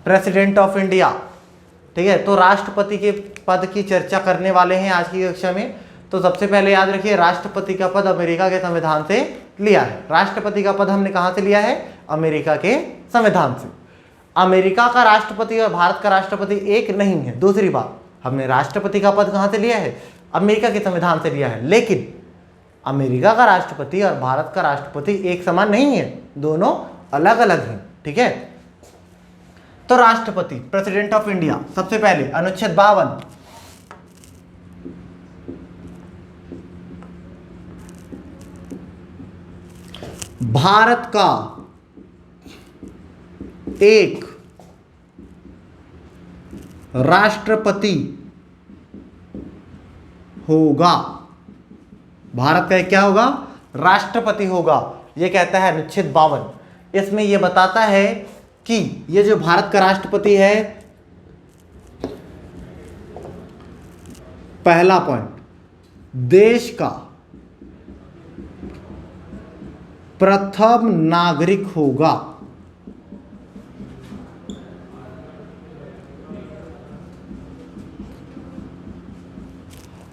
President of India. ठीक है, तो राष्ट्रपति के पद की चर्चा करने वाले हैं आज की कक्षा में। तो सबसे पहले याद रखिए, राष्ट्रपति का पद अमेरिका के संविधान से लिया है। राष्ट्रपति का पद हमने कहां से लिया है? अमेरिका के संविधान से। अमेरिका का राष्ट्रपति और भारत का राष्ट्रपति एक नहीं है। दूसरी बात, हमने राष्ट्रपति का पद कहां से लिया है? अमेरिका के संविधान से लिया है। लेकिन अमेरिका का राष्ट्रपति और भारत का राष्ट्रपति एक समान नहीं है, दोनों अलग अलग हैं। ठीक है, तो राष्ट्रपति, प्रेसिडेंट ऑफ इंडिया, सबसे पहले अनुच्छेद 52, भारत का एक राष्ट्रपति होगा। भारत का एक क्या होगा? राष्ट्रपति होगा। यह कहता है अनुच्छेद 52। इसमें यह बताता है कि ये जो भारत का राष्ट्रपति है, पहला पॉइंट, देश का प्रथम नागरिक होगा।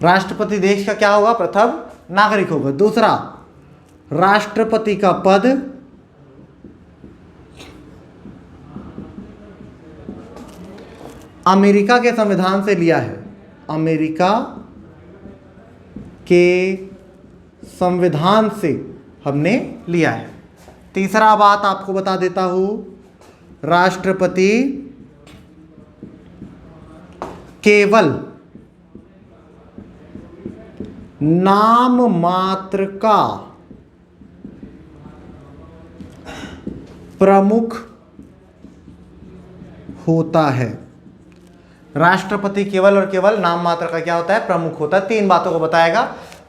राष्ट्रपति देश का क्या होगा? प्रथम नागरिक होगा। दूसरा, राष्ट्रपति का पद अमेरिका के संविधान से लिया है। अमेरिका के संविधान से हमने लिया है। तीसरा बात आपको बता देता हूं, राष्ट्रपति केवल नाम मात्र का प्रमुख होता है। राष्ट्रपति केवल और केवल नाम मात्र का क्या होता है? प्रमुख होता है। तीन बातों को बताएगा।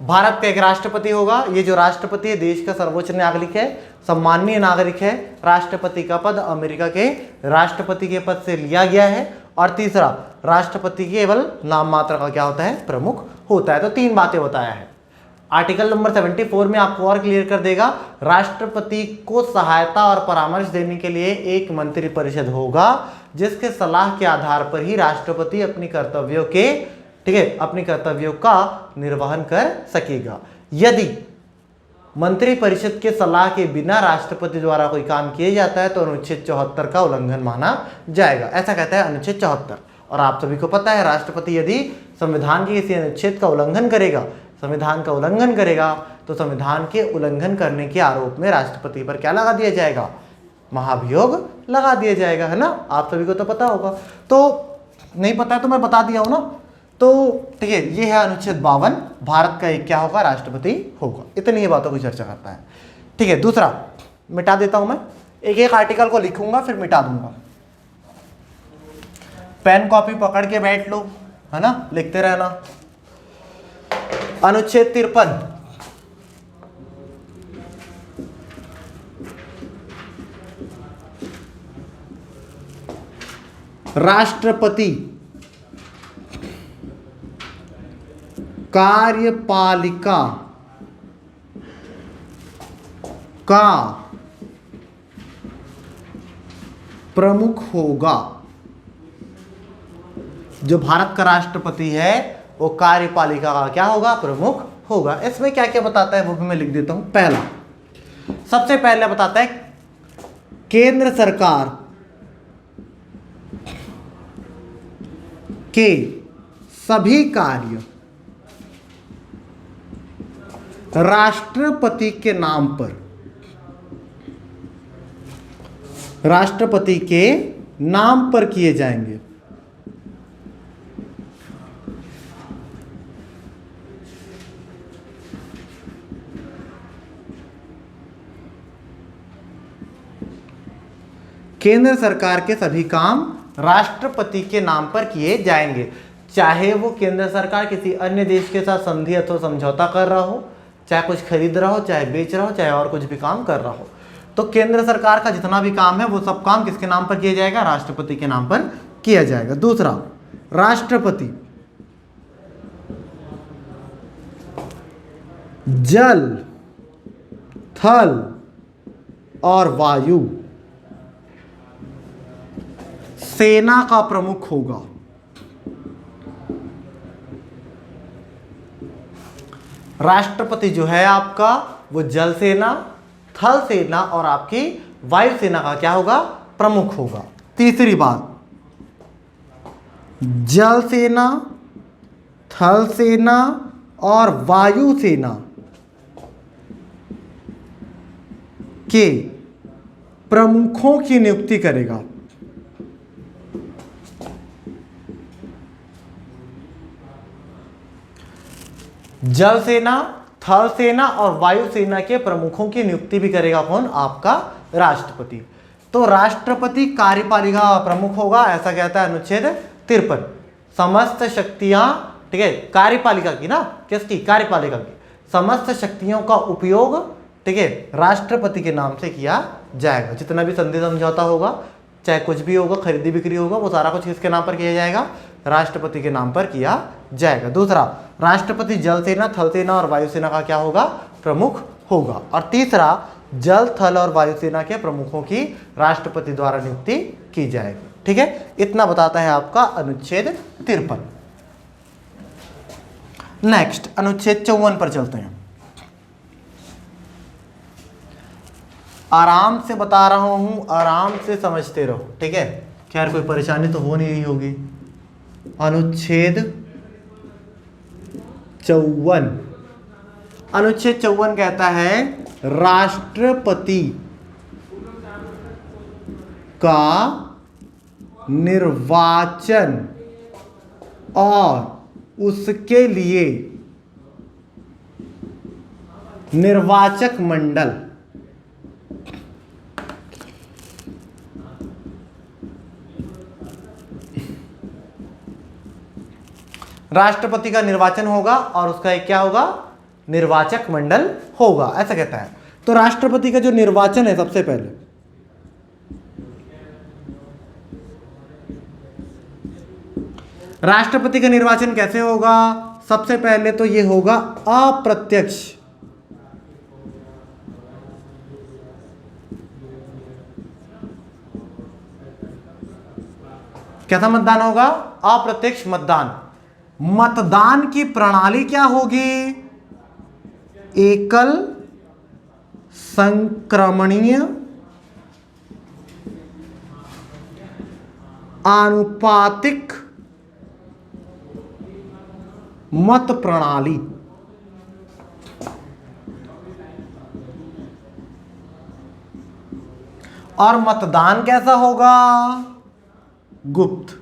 भारत का एक राष्ट्रपति होगा। ये जो राष्ट्रपति है देश का सर्वोच्च नागरिक है, सम्माननीय नागरिक है। राष्ट्रपति का पद अमेरिका के राष्ट्रपति के पद से लिया गया है। और तीसरा, राष्ट्रपति केवल नाम मात्र का क्या होता है? प्रमुख होता है। तो तीन बातें बताया है। आर्टिकल नंबर 74 में आपको और क्लियर कर देगा, राष्ट्रपति को सहायता और परामर्श देने के लिए एक मंत्री परिषद होगा, जिसके सलाह के आधार पर ही राष्ट्रपति अपनी कर्तव्यों के, ठीक है, अपनी कर्तव्यों का निर्वहन कर सकेगा। यदि मंत्री परिषद के सलाह के बिना राष्ट्रपति द्वारा कोई काम किया जाता है तो अनुच्छेद 74 का उल्लंघन माना जाएगा। ऐसा कहता है अनुच्छेद 74। और आप सभी को पता है, राष्ट्रपति यदि संविधान के किसी अनुच्छेद का उल्लंघन करेगा, संविधान का उल्लंघन करेगा, तो संविधान के उल्लंघन करने के आरोप में राष्ट्रपति पर क्या लगा दिया जाएगा? महाभियोग लगा दिया जाएगा, है ना। आप सभी को तो पता होगा। तो नहीं पता है तो मैं बता दिया हूं ना। तो ठीक है, ये है अनुच्छेद 52, भारत का एक क्या होगा? राष्ट्रपति होगा। इतनी ही बातों की चर्चा करता है। ठीक है, दूसरा मिटा देता हूं मैं, एक एक आर्टिकल को लिखूंगा फिर मिटा दूंगा। पेन कॉपी पकड़ के बैठ लो, है ना, लिखते रहना। अनुच्छेद 53, राष्ट्रपति कार्यपालिका का प्रमुख होगा। जो भारत का राष्ट्रपति है वो कार्यपालिका का क्या होगा? प्रमुख होगा। इसमें क्या क्या बताता है वो भी मैं लिख देता हूं। पहला, सबसे पहले बताता है केंद्र सरकार के सभी कार्य राष्ट्रपति के नाम पर, राष्ट्रपति के नाम पर किए जाएंगे। केंद्र सरकार के सभी काम राष्ट्रपति के नाम पर किए जाएंगे, चाहे वो केंद्र सरकार किसी अन्य देश के साथ संधि अथवा समझौता कर रहा हो, चाहे कुछ खरीद रहा हो, चाहे बेच रहा हो, चाहे और कुछ भी काम कर रहा हो। तो केंद्र सरकार का जितना भी काम है वो सब काम किसके नाम पर किया जाएगा? राष्ट्रपति के नाम पर किया जाएगा। दूसरा, राष्ट्रपति जल, थल और वायु सेना का प्रमुख होगा। राष्ट्रपति जो है आपका वो जल सेना, थल सेना और आपकी वायु सेना का क्या होगा, प्रमुख होगा। तीसरी बात, जल सेना, थल सेना और वायु सेना के प्रमुखों की नियुक्ति करेगा। जल सेना, थल सेना और वायु सेना के प्रमुखों की नियुक्ति भी करेगा कौन, आपका राष्ट्रपति। तो राष्ट्रपति कार्यपालिका का प्रमुख होगा, ऐसा कहता है अनुच्छेद 53। समस्त शक्तियां, ठीक है, कार्यपालिका की ना, किसकी, कार्यपालिका की समस्त शक्तियों का उपयोग, ठीक है, राष्ट्रपति के नाम से किया जाएगा। जितना भी संधि समझौता होगा, चाहे कुछ भी होगा, खरीदी बिक्री होगा, वो सारा कुछ किसके नाम पर किया जाएगा, राष्ट्रपति के नाम पर किया जाएगा। दूसरा, राष्ट्रपति जल सेना, थल सेना और वायु सेना का क्या होगा, प्रमुख होगा। और तीसरा, जल, थल और वायु सेना के प्रमुखों की राष्ट्रपति द्वारा नियुक्ति की जाएगी। ठीक है, इतना बताता है आपका अनुच्छेद 53। नेक्स्ट अनुच्छेद 54 पर चलते हैं। आराम से बता रहा हूं, आराम से समझते रहो, ठीक है, खैर कोई परेशानी तो हो नहीं रही होगी। अनुच्छेद 54, अनुच्छेद 54 कहता है राष्ट्रपति का निर्वाचन और उसके लिए निर्वाचक मंडल राष्ट्रपति का निर्वाचन होगा और उसका एक क्या होगा, निर्वाचक मंडल होगा, ऐसा कहता है। तो राष्ट्रपति का जो निर्वाचन है, सबसे पहले राष्ट्रपति का निर्वाचन कैसे होगा, सबसे पहले तो ये होगा अप्रत्यक्ष। कैसा मतदान होगा, अप्रत्यक्ष मतदान। मतदान की प्रणाली क्या होगी, एकल संक्रमणीय आनुपातिक मत प्रणाली। और मतदान कैसा होगा, गुप्त।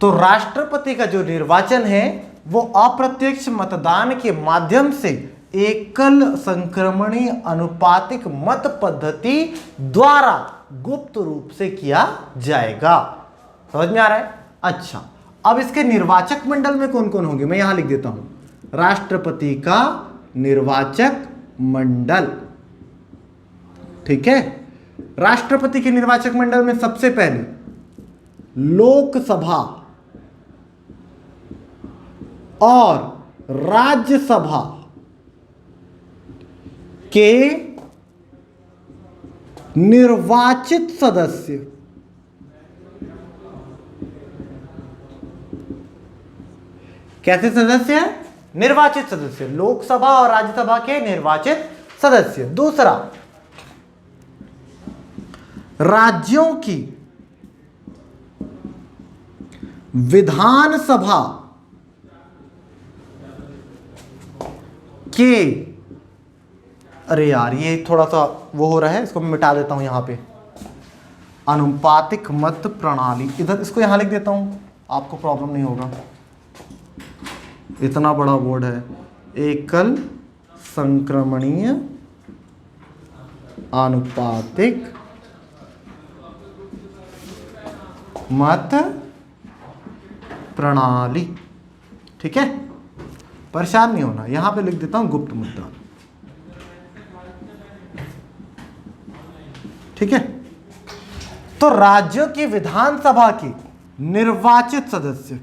तो राष्ट्रपति का जो निर्वाचन है वो अप्रत्यक्ष मतदान के माध्यम से एकल संक्रमणीय अनुपातिक मत पद्धति द्वारा गुप्त रूप से किया जाएगा। समझ में आ रहा है? अच्छा, अब इसके निर्वाचक मंडल में कौन कौन होंगे, मैं यहां लिख देता हूं। राष्ट्रपति का निर्वाचक मंडल, ठीक है। राष्ट्रपति के निर्वाचक मंडल में सबसे पहले लोकसभा और राज्यसभा के निर्वाचित सदस्य, कैसे सदस्य, निर्वाचित सदस्य, लोकसभा और राज्यसभा के निर्वाचित सदस्य। दूसरा, राज्यों की विधानसभा के, अरे यार ये थोड़ा सा वो हो रहा है, इसको मैं मिटा देता हूं यहां पे। अनुपातिक मत प्रणाली, इधर इसको यहां लिख देता हूं, आपको प्रॉब्लम नहीं होगा, इतना बड़ा वर्ड है। एकल संक्रमणीय आनुपातिक मत प्रणाली, ठीक है, परेशान नहीं होना। यहां पे लिख देता हूं गुप्त मतदान, ठीक है। तो राज्यों की विधानसभा के निर्वाचित सदस्य,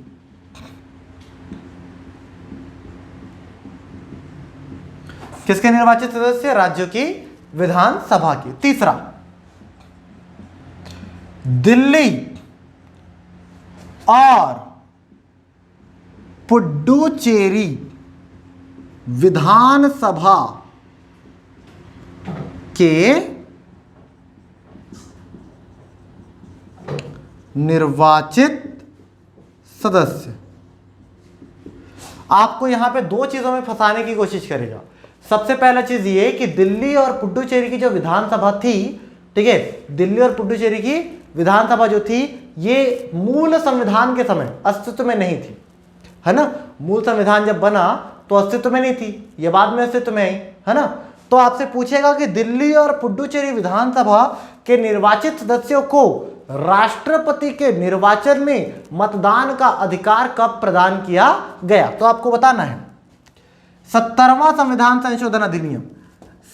किसके निर्वाचित सदस्य, राज्यों की विधानसभा की। तीसरा, दिल्ली और पुडुचेरी विधानसभा के निर्वाचित सदस्य। आपको यहां पे दो चीजों में फंसाने की कोशिश करेगा। सबसे पहला चीज ये कि दिल्ली और पुडुचेरी की जो विधानसभा थी, ठीक है, दिल्ली और पुडुचेरी की विधानसभा जो थी ये मूल संविधान के समय अस्तित्व में नहीं थी, है ना। मूल संविधान जब बना तो अस्तित्व में नहीं थी, ये बाद में अस्तित्व में आई, है ना। तो आपसे पूछेगा कि दिल्ली और पुडुचेरी विधानसभा के निर्वाचित सदस्यों को राष्ट्रपति के निर्वाचन में मतदान का अधिकार कब प्रदान किया गया, तो आपको बताना है। 70वां संविधान संशोधन अधिनियम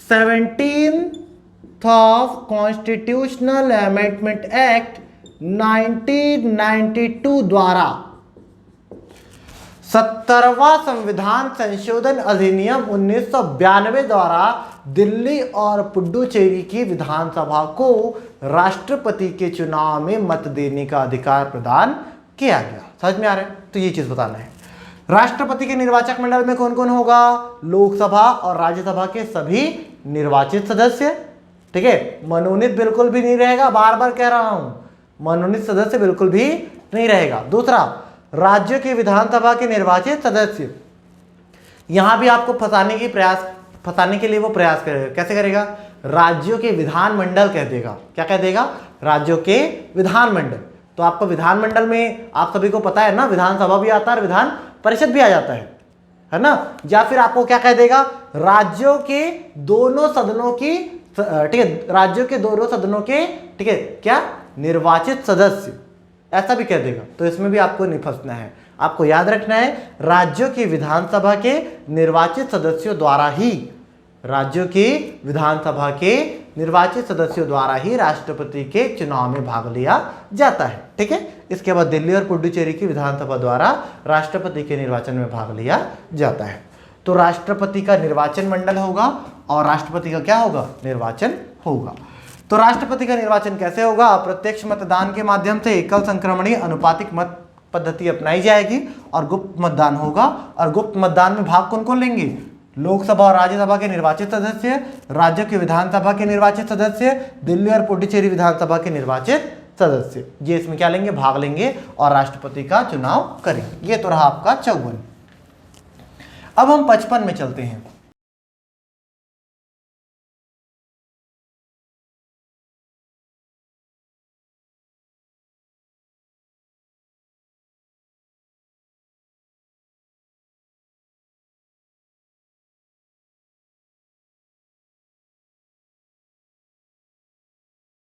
17th of constitutional amendment act 1992 द्वारा 70वां संविधान संशोधन अधिनियम 1992 द्वारा दिल्ली और पुडुचेरी की विधानसभा को राष्ट्रपति के चुनाव में मत देने का अधिकार प्रदान किया गया। समझ में आ रहा है? तो ये चीज बताना है। राष्ट्रपति के निर्वाचक मंडल में कौन कौन होगा? लोकसभा और राज्यसभा के सभी निर्वाचित सदस्य, ठीक है। मनोनीत बिल्कुल भी नहीं रहेगा, बार बार कह रहा हूं, मनोनीत सदस्य बिल्कुल भी नहीं रहेगा। दूसरा, राज्य की विधानसभा के निर्वाचित सदस्य। यहां भी आपको फंसाने के लिए वो प्रयास करेगा। कैसे करेगा? राज्यों के विधानमंडल कह देगा। क्या कह देगा? राज्यों के विधानमंडल। तो आपको विधानमंडल में आप सभी को पता है ना, विधानसभा भी आता है और विधान परिषद भी आ जाता है ना। या फिर आपको क्या कह देगा? राज्यों के दोनों सदनों की, ठीक है, राज्यों के दोनों सदनों के, ठीक है, क्या, निर्वाचित सदस्य, ऐसा भी कह देगा। तो इसमें भी आपको नहीं फंसना है। आपको याद रखना है, राज्यों की विधानसभा के निर्वाचित सदस्यों द्वारा ही, राज्यों की विधानसभा के निर्वाचित सदस्यों द्वारा ही राष्ट्रपति के चुनाव में भाग लिया जाता है, ठीक है। इसके बाद दिल्ली और पुडुचेरी की विधानसभा द्वारा राष्ट्रपति के निर्वाचन में भाग लिया जाता है। तो राष्ट्रपति का निर्वाचन मंडल होगा और राष्ट्रपति का क्या होगा? निर्वाचन होगा। तो राष्ट्रपति का निर्वाचन कैसे होगा? प्रत्यक्ष मतदान के माध्यम से एकल संक्रमणीय अनुपातिक मत पद्धति अपनाई जाएगी और गुप्त मतदान होगा। और गुप्त मतदान में भाग कौन कौन लेंगे? लोकसभा और राज्यसभा के निर्वाचित सदस्य, राज्य की विधानसभा के निर्वाचित सदस्य, दिल्ली और पुडुचेरी विधानसभा के निर्वाचित सदस्य, ये इसमें क्या लेंगे? भाग लेंगे और राष्ट्रपति का चुनाव करेंगे। ये तो रहा आपका 54। अब हम 55 में चलते हैं।